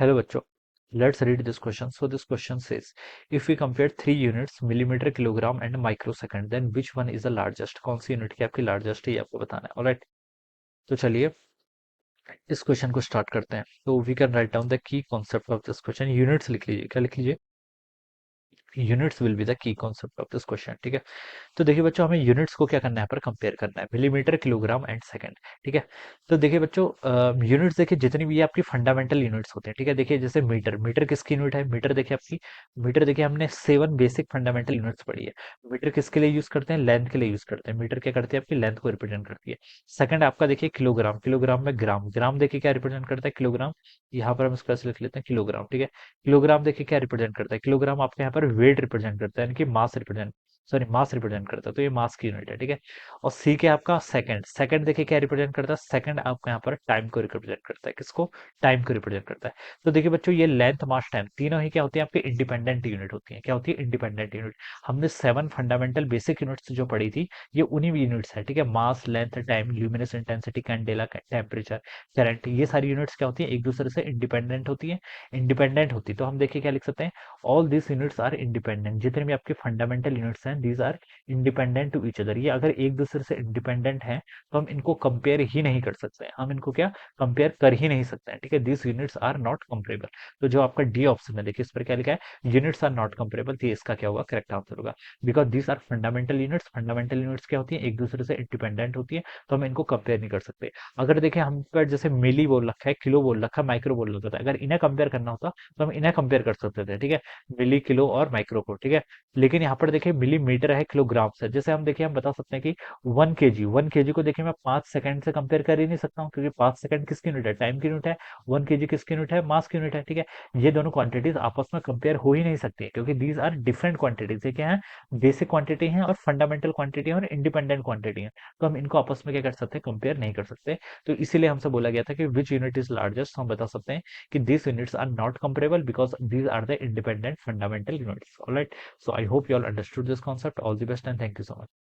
Hello बच्चों, let's read this question. So this question says, if we compare three units, millimeter, kilogram and microsecond, then which one is the largest? कौन सी unit की आपकी largest है ये आपको बताना है. ऑलराइट, तो चलिए इस क्वेश्चन को स्टार्ट करते हैं. तो we can write down the key concept of this question. Units लिख लीजिए. क्या लिख लीजिए? Units will be the key concept of this question. ठीक है. तो देखिए बच्चों, हमें यूनिट्स को क्या करना है, पर कंपेयर करना है, मिलीमीटर, किलोग्राम एंड सेकंड. ठीक है. तो देखिए बच्चों, यूनिट्स देखिए जितनी भी ये आपकी फंडामेंटल यूनिट्स होते हैं. ठीक है. देखिए जैसे मीटर, मीटर किसकी यूनिट है? मीटर देखिए आपकी, मीटर देखिए हमने 7 बेसिक फंडामेंटल यूनिट्स पढ़ी है. मीटर किसके लिए यूज करते हैं? लेंथ के लिए यूज करते हैं. मीटर क्या करती है? आपकी लेंथ को रिप्रेजेंट करती है. सेकंड आपका देखिए किलोग्राम, किलोग्राम में ग्राम, ग्राम देखिए क्या रिप्रेजेंट करता है? किलोग्राम. यहाँ पर हम इसको ऐसे लिख लेते हैं किलोग्राम. ठीक है. किलोग्राम देखिए क्या रिप्रेजेंट करता है? किलोग्राम आपके यहाँ पर वेट रिप्रेजेंट करता है, यानी कि मास रिप्रेजेंट, सॉरी मास रिप्रेजेंट करता है. तो ये मास की यूनिट है. ठीक है. और सी के आपका सेकंड, सेकंड देखिए क्या रिप्रेजेंट करता है? सेकंड आपका यहाँ पर टाइम को रिप्रेजेंट करता है. किसको? टाइम को रिप्रेजेंट करता है. तो देखिए बच्चों, ये लेंथ, मास, टाइम तीनों ही क्या होती है? आपके इंडिपेंडेंट यूनिट होती है. क्या होती है? Independent unit. हमने 7 फंडामेंटल बेसिक यूनिट्स जो पढ़ी थी, ये उन्हीं यूनिट्स है. ठीक है. Mass, length, time, luminous intensity, candela, temperature, current, ये सारी यूनिट्स क्या होती है? एक दूसरे से इंडिपेंडेंट होती है. इंडिपेंडेंट होती है तो हम देखिए क्या लिख सकते हैं? All this units are independent. जितने भी आपके फंडामेंटल यूनिट्स हैं, these are independent to each other. ये अगर एक दूसरे से इंडिपेंडेंट हैं तो हम इनको कंपेयर ही नहीं कर सकते हैं. हम इनको क्या कंपेयर कर ही नहीं सकते हैं. ठीक है. This units are not comparable. तो जो आपका डी ऑप्शन है, देखिए इस पर क्या लिखा है? Units are not comparable. तो ये इसका क्या होगा? करेक्ट आंसर होगा. Because this are fundamental units. Fundamental units क्या होती है? एक दूसरे से इंडिपेंडेंट होती है, तो हम इनको कंपेयर नहीं कर सकते. अगर देखें हम पर जैसे मिली बोल रखा है, किलो बोल रखा है, माइक्रो बोल रखा था, अगर इन्हें कंपेयर करना होता तो हम इन्हें कंपेयर कर सकते थे. ठीक है. मिली, किलो और माइक्रो को. ठीक है. लेकिन यहाँ पर देखिए मिलीमीटर है किलोग्राम से. जैसे हम देखिए हम बता सकते हैं कि 1 kg, 1 kg को देखिए मैं 5 सेकंड से कंपेयर कर ही नहीं सकता हूँ, क्योंकि 5 सेकंड किसकी यूनिट है? टाइम की यूनिट है. 1 kg किसकी यूनिट है? मास की यूनिट है. ठीक है. ये दोनों क्वांटिटीज आपस में कंपेयर हो ही नहीं सकती, क्योंकि दीज आर डिफरेंट क्वांटिटीज. ये क्या है? बेसिक क्वांटिटी है और फंडामेंटल क्वांटिटी है और इंडिपेंडेंट क्वांटिटी है. तो हम इनको आपस में क्या कर सकते हैं? कंपेयर नहीं कर सकते. तो इसीलिए हमसे बोला गया था कि विच यूनिट इज लार्जेस्ट. हम बता सकते हैं कि these units are not comparable because these are the independent fundamental units. All right. So I hope you all understood this concept. All the best and thank you so much.